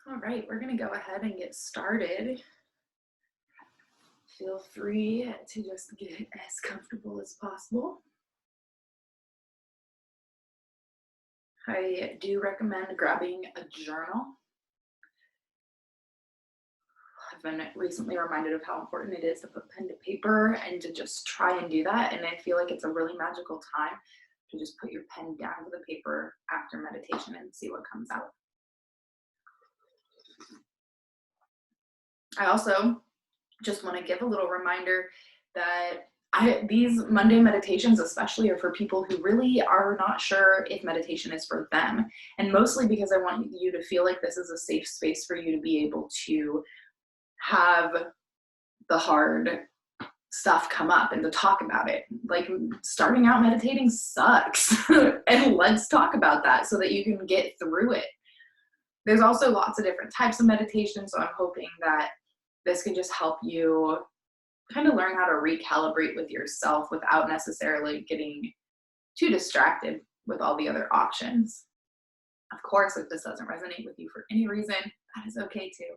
All right, we're gonna go ahead and get started. Feel free to just get as comfortable as possible. I do recommend grabbing a journal. I've been recently reminded of how important it is to put pen to paper and to just try and do that. And I feel like it's a really magical time to just put your pen down to the paper after meditation and see what comes out. I also just want to give a little reminder that these Monday meditations especially are for people who really are not sure if meditation is for them. And mostly because I want you to feel like this is a safe space for you to be able to have the hard stuff come up and to talk about it. Like, starting out meditating sucks. And let's talk about that so that you can get through it. There's also lots of different types of meditation, so I'm hoping that this can just help you kind of learn how to recalibrate with yourself without necessarily getting too distracted with all the other options. Of course, if this doesn't resonate with you for any reason, that is okay too.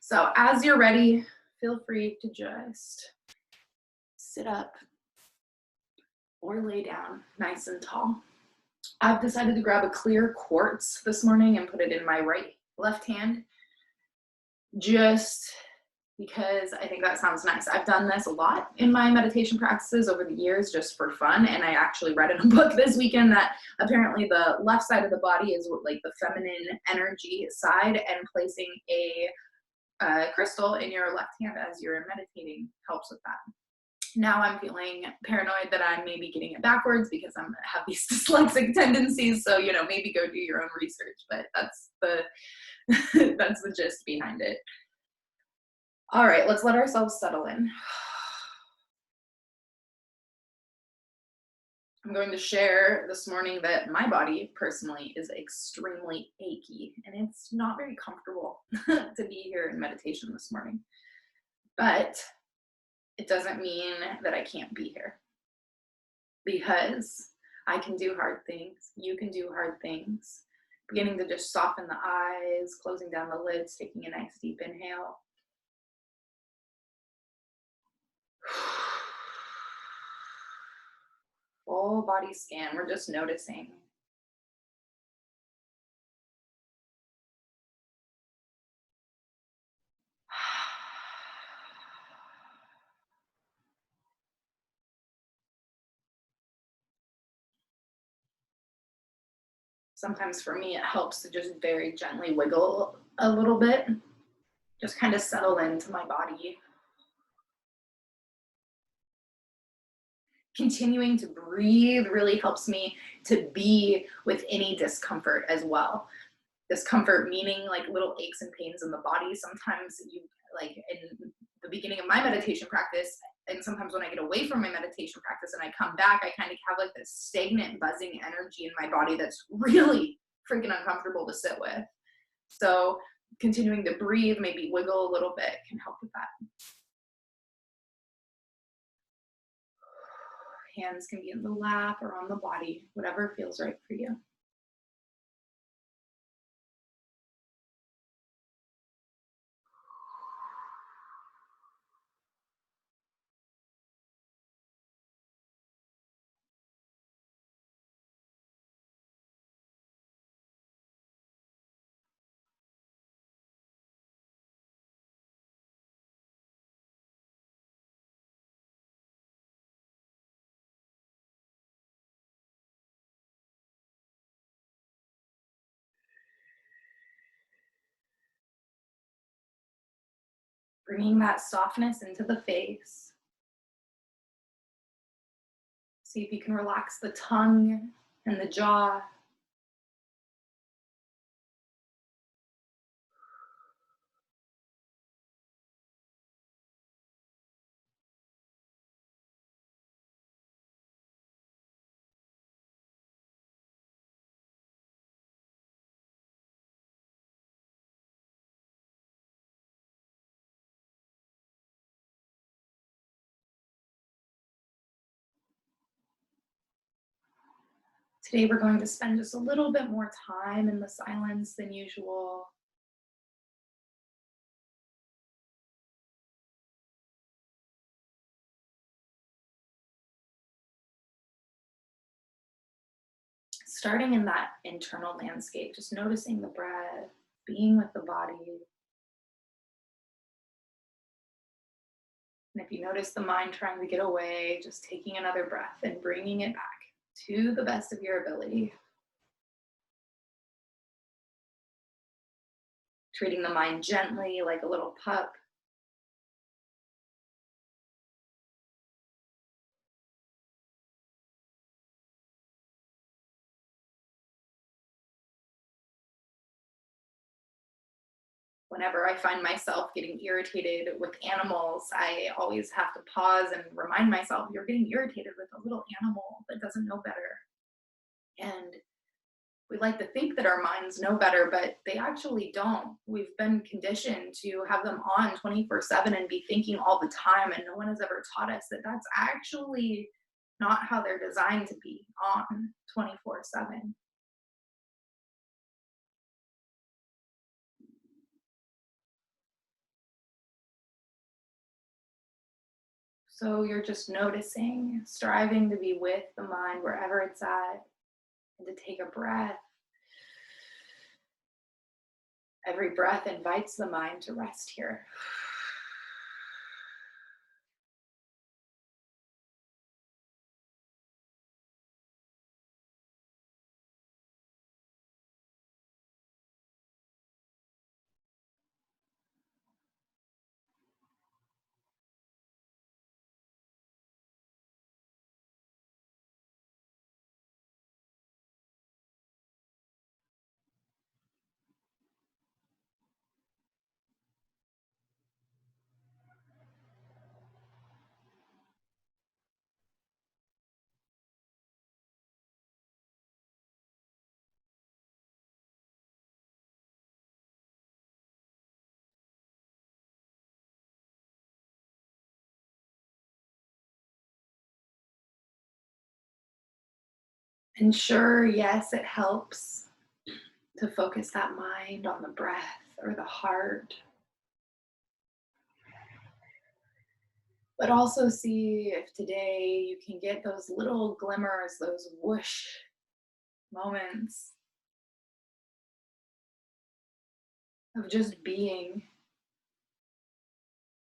So as you're ready, feel free to just sit up or lay down nice and tall. I've decided to grab a clear quartz this morning and put it in my left hand, just because I think that sounds nice. I've done this a lot in my meditation practices over the years just for fun, and I actually read in a book this weekend that apparently the left side of the body is like the feminine energy side, and placing a crystal in your left hand as you're meditating helps with that. Now I'm feeling paranoid that I'm maybe getting it backwards because I have these dyslexic tendencies. So, maybe go do your own research, but that's the gist behind it. All right, let's let ourselves settle in. I'm going to share this morning that my body personally is extremely achy, and it's not very comfortable to be here in meditation this morning. But it doesn't mean that I can't be here, because I can do hard things. You can do hard things. Beginning to just soften the eyes, closing down the lids, taking a nice deep inhale. Full body scan. We're just noticing. Sometimes for me, it helps to just very gently wiggle a little bit, just kind of settle into my body. Continuing to breathe really helps me to be with any discomfort as well. Discomfort meaning like little aches and pains in the body. Sometimes like in the beginning of my meditation practice, and sometimes when I get away from my meditation practice and I come back, I kind of have like this stagnant buzzing energy in my body that's really freaking uncomfortable to sit with. So continuing to breathe, maybe wiggle a little bit, can help with that. Hands can be in the lap or on the body, whatever feels right for you. Bringing that softness into the face. See if you can relax the tongue and the jaw. Today we're going to spend just a little bit more time in the silence than usual. Starting in that internal landscape, just noticing the breath, being with the body. And if you notice the mind trying to get away, just taking another breath and bringing it back to the best of your ability. Treating the mind gently like a little pup. Whenever I find myself getting irritated with animals, I always have to pause and remind myself, you're getting irritated with a little animal that doesn't know better. And we like to think that our minds know better, but they actually don't. We've been conditioned to have them on 24/7 and be thinking all the time. And no one has ever taught us that that's actually not how they're designed to be on 24/7. So you're just noticing, striving to be with the mind wherever it's at, and to take a breath. Every breath invites the mind to rest here. And sure, yes, it helps to focus that mind on the breath or the heart, but also see if today you can get those little glimmers, those whoosh moments of just being,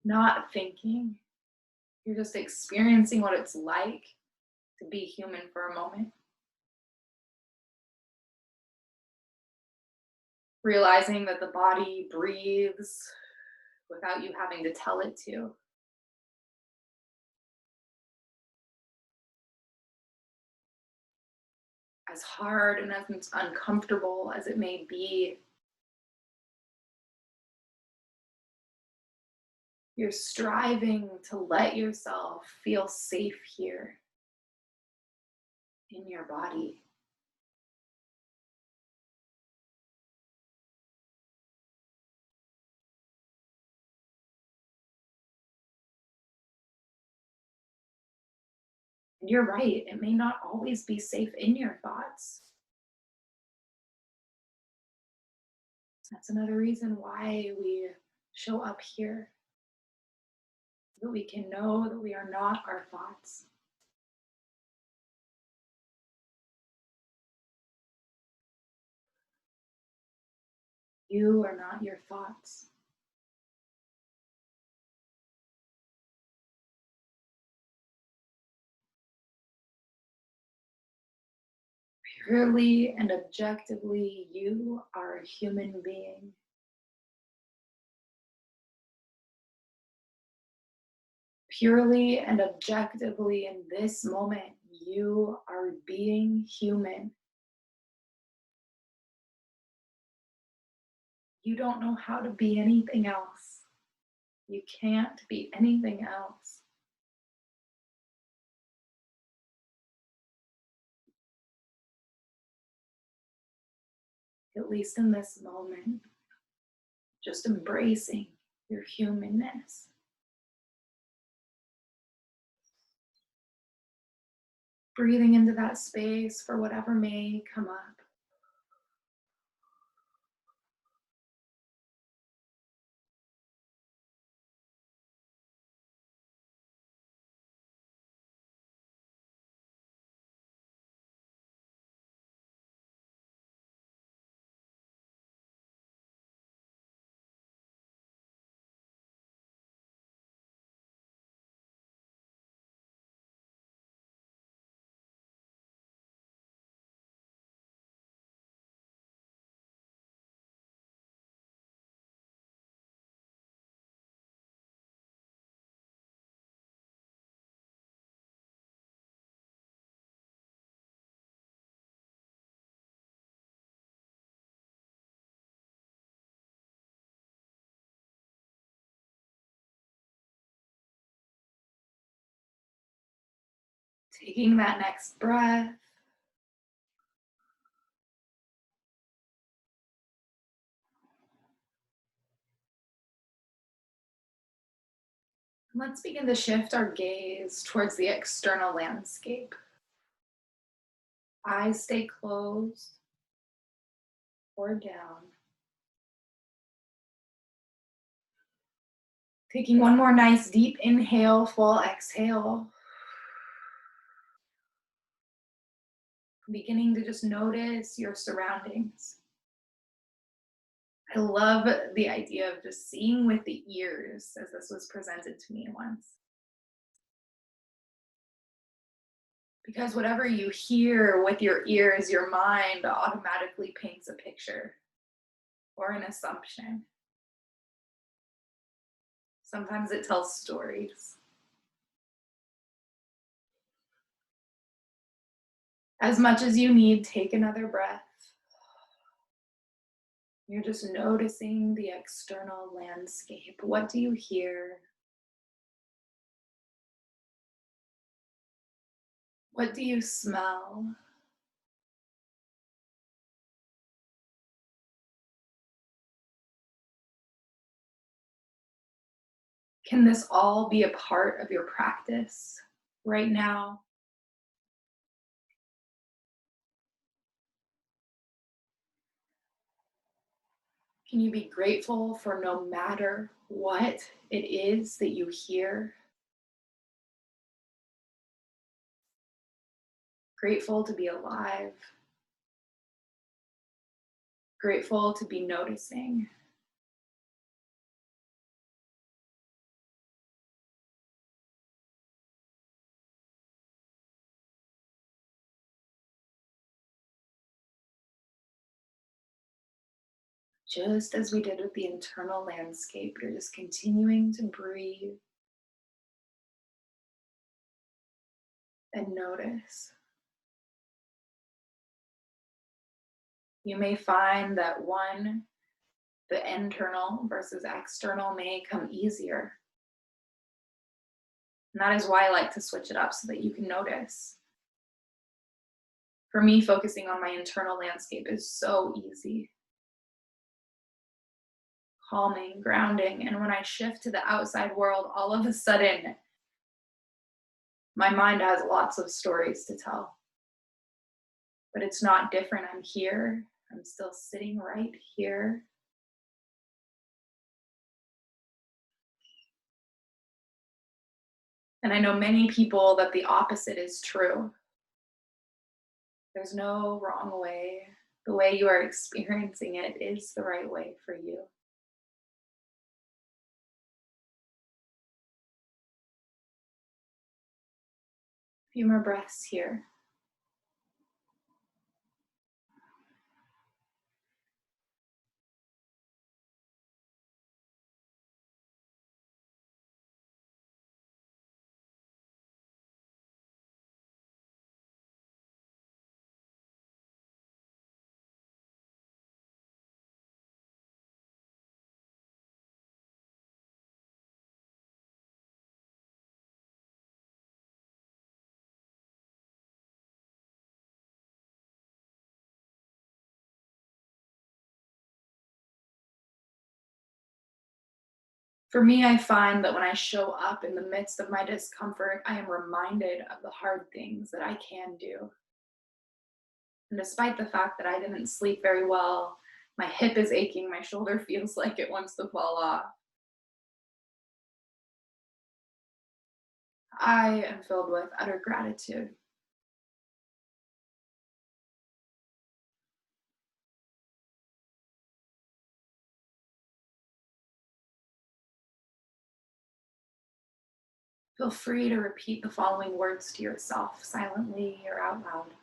not thinking. You're just experiencing what it's like to be human for a moment. Realizing that the body breathes without you having to tell it to. As hard and as uncomfortable as it may be, you're striving to let yourself feel safe here in your body. And you're right, it may not always be safe in your thoughts. That's another reason why we show up here, so that we can know that we are not our thoughts. You are not your thoughts. Purely and objectively, you are a human being. Purely and objectively, in this moment, you are being human. You don't know how to be anything else. You can't be anything else. At least in this moment, just embracing your humanness. Breathing into that space for whatever may come up. Taking that next breath. Let's begin to shift our gaze towards the external landscape. Eyes stay closed or down. Taking one more nice deep inhale, full exhale. Beginning to just notice your surroundings. I love the idea of just seeing with the ears, as this was presented to me once. Because whatever you hear with your ears, your mind automatically paints a picture or an assumption. Sometimes it tells stories. As much as you need, take another breath. You're just noticing the external landscape. What do you hear? What do you smell? Can this all be a part of your practice right now? Can you be grateful for no matter what it is that you hear? Grateful to be alive. Grateful to be noticing. Just as we did with the internal landscape, you're just continuing to breathe and notice. You may find that the internal versus external may come easier. And that is why I like to switch it up so that you can notice. For me, focusing on my internal landscape is so easy. Calming, grounding. And when I shift to the outside world, all of a sudden, my mind has lots of stories to tell. But it's not different. I'm here. I'm still sitting right here. And I know many people that the opposite is true. There's no wrong way. The way you are experiencing it is the right way for you. A few more breaths here. For me, I find that when I show up in the midst of my discomfort, I am reminded of the hard things that I can do. And despite the fact that I didn't sleep very well, my hip is aching, my shoulder feels like it wants to fall off, I am filled with utter gratitude. Feel free to repeat the following words to yourself silently or out loud.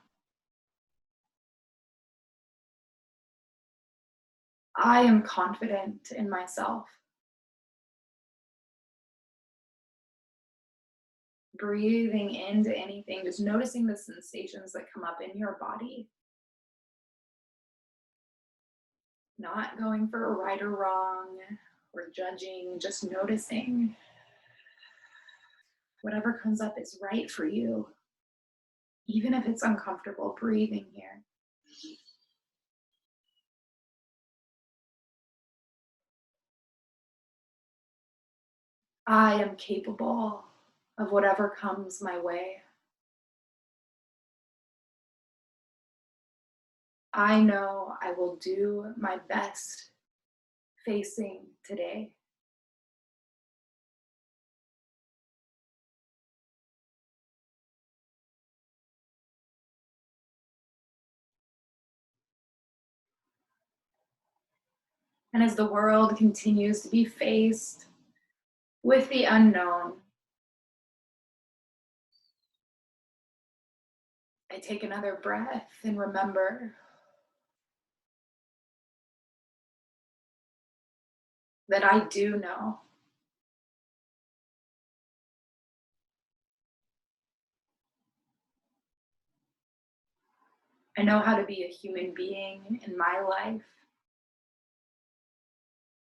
I am confident in myself. Breathing into anything, just noticing the sensations that come up in your body. Not going for a right or wrong or judging, just noticing whatever comes up is right for you, even if it's uncomfortable. Breathing here. I am capable of whatever comes my way. I know I will do my best facing today. And as the world continues to be faced with the unknown, I take another breath and remember that I do know. I know how to be a human being in my life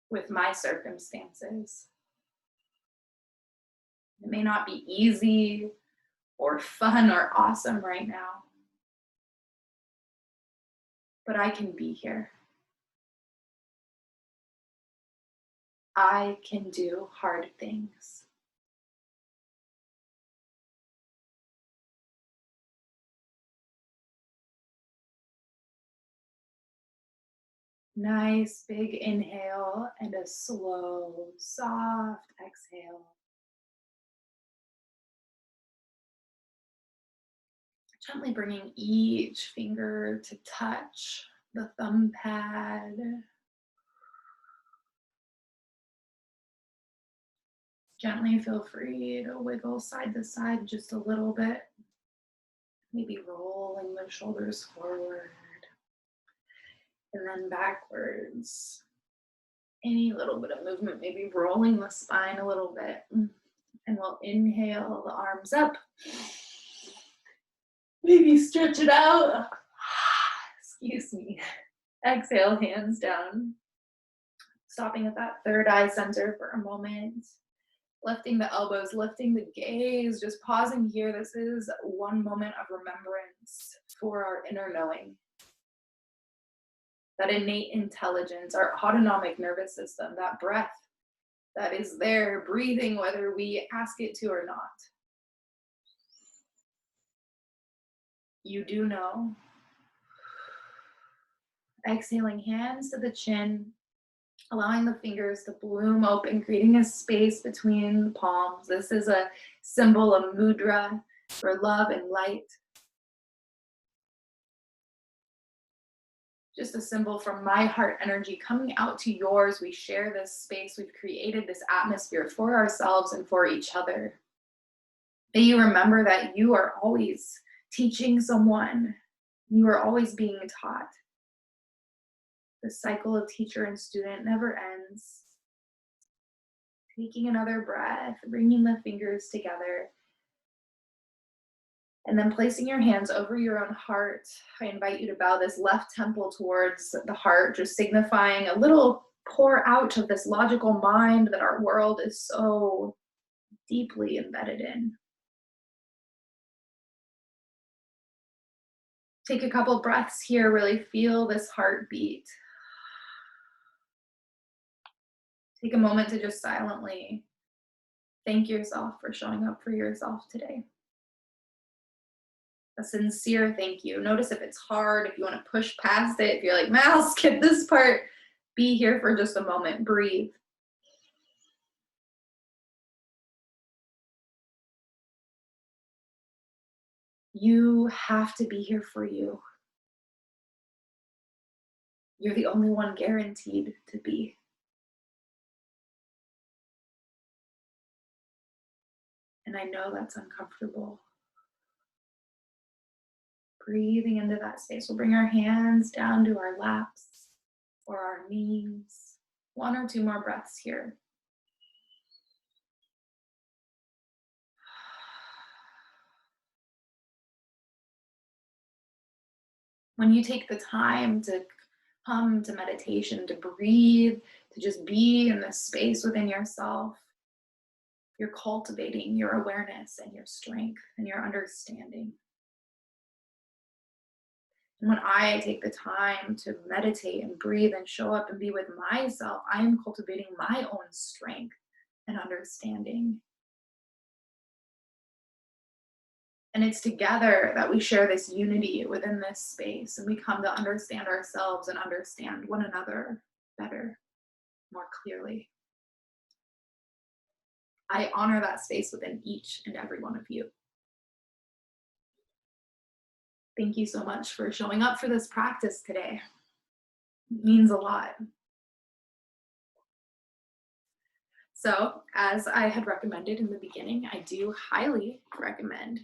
with my circumstances. It may not be easy or fun or awesome right now, but I can be here. I can do hard things. Nice big inhale and a slow, soft exhale. Gently bringing each finger to touch the thumb pad. Gently feel free to wiggle side to side just a little bit. Maybe rolling the shoulders forward and then backwards. Any little bit of movement, maybe rolling the spine a little bit. And we'll inhale the arms up. Maybe stretch it out. Excuse me. Exhale, hands down. Stopping at that third eye center for a moment. Lifting the elbows, lifting the gaze, just pausing here. This is one moment of remembrance for our inner knowing. That innate intelligence, our autonomic nervous system, that breath that is there breathing whether we ask it to or not. You do know. Exhaling, hands to the chin, allowing the fingers to bloom open, creating a space between the palms. This is a symbol, a mudra for love and light. Just a symbol from my heart energy coming out to yours. We share this space. We've created this atmosphere for ourselves and for each other. May you remember that you are always teaching someone. You are always being taught. The cycle of teacher and student never ends. Taking another breath, bringing the fingers together, and then placing your hands over your own heart. I invite you to bow this left temple towards the heart, just signifying a little pour out of this logical mind that our world is so deeply embedded in. Take a couple breaths here, really feel this heartbeat. Take a moment to just silently thank yourself for showing up for yourself today. A sincere thank you. Notice if it's hard, if you want to push past it, if you're like, man, I'll skip this part. Be here for just a moment. Breathe. You have to be here for you. You're the only one guaranteed to be. And I know that's uncomfortable. Breathing into that space. We'll bring our hands down to our laps or our knees. One or two more breaths here. When you take the time to come to meditation, to breathe, to just be in this space within yourself, you're cultivating your awareness and your strength and your understanding. And when I take the time to meditate and breathe and show up and be with myself, I am cultivating my own strength and understanding. And it's together that we share this unity within this space, and we come to understand ourselves and understand one another better, more clearly. I honor that space within each and every one of you. Thank you so much for showing up for this practice today. It means a lot. So, as I had recommended in the beginning, I do highly recommend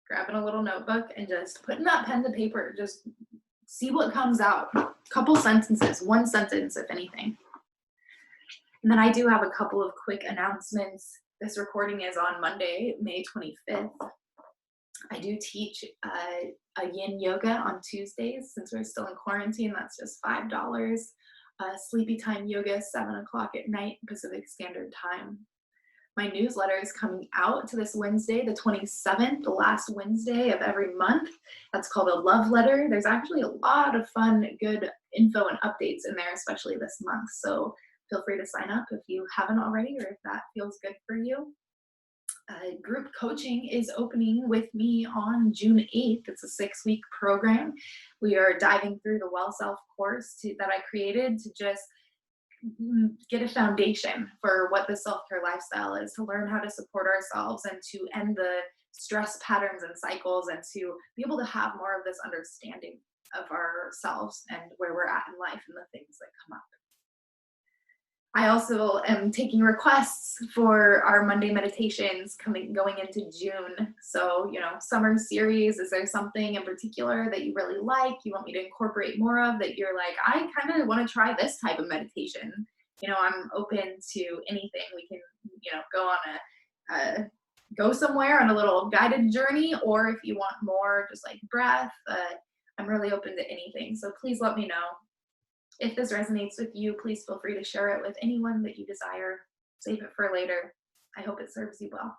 grabbing a little notebook and just putting that pen to paper. Just see what comes out. A couple sentences, one sentence, if anything. And then I do have a couple of quick announcements. This recording is on Monday, May 25th. I do teach a yin yoga on Tuesdays. Since we're still in quarantine, that's just $5. Sleepy time yoga, 7 o'clock at night, Pacific Standard Time. My newsletter is coming out to this Wednesday, the 27th, the last Wednesday of every month. That's called a love letter. There's actually a lot of fun, good info and updates in there, especially this month. So feel free to sign up if you haven't already, or if that feels good for you. Group coaching is opening with me on June 8th. It's a 6-week program. We are diving through the Well Self course that I created to just get a foundation for what the self-care lifestyle is, to learn how to support ourselves and to end the stress patterns and cycles, and to be able to have more of this understanding of ourselves and where we're at in life and the things that come up. I also am taking requests for our Monday meditations going into June. So, summer series, is there something in particular that you really like, you want me to incorporate more of, that you're like, I kind of want to try this type of meditation? I'm open to anything. We can, go on go somewhere on a little guided journey, or if you want more just like breath, I'm really open to anything. So please let me know. If this resonates with you, please feel free to share it with anyone that you desire. Save it for later. I hope it serves you well.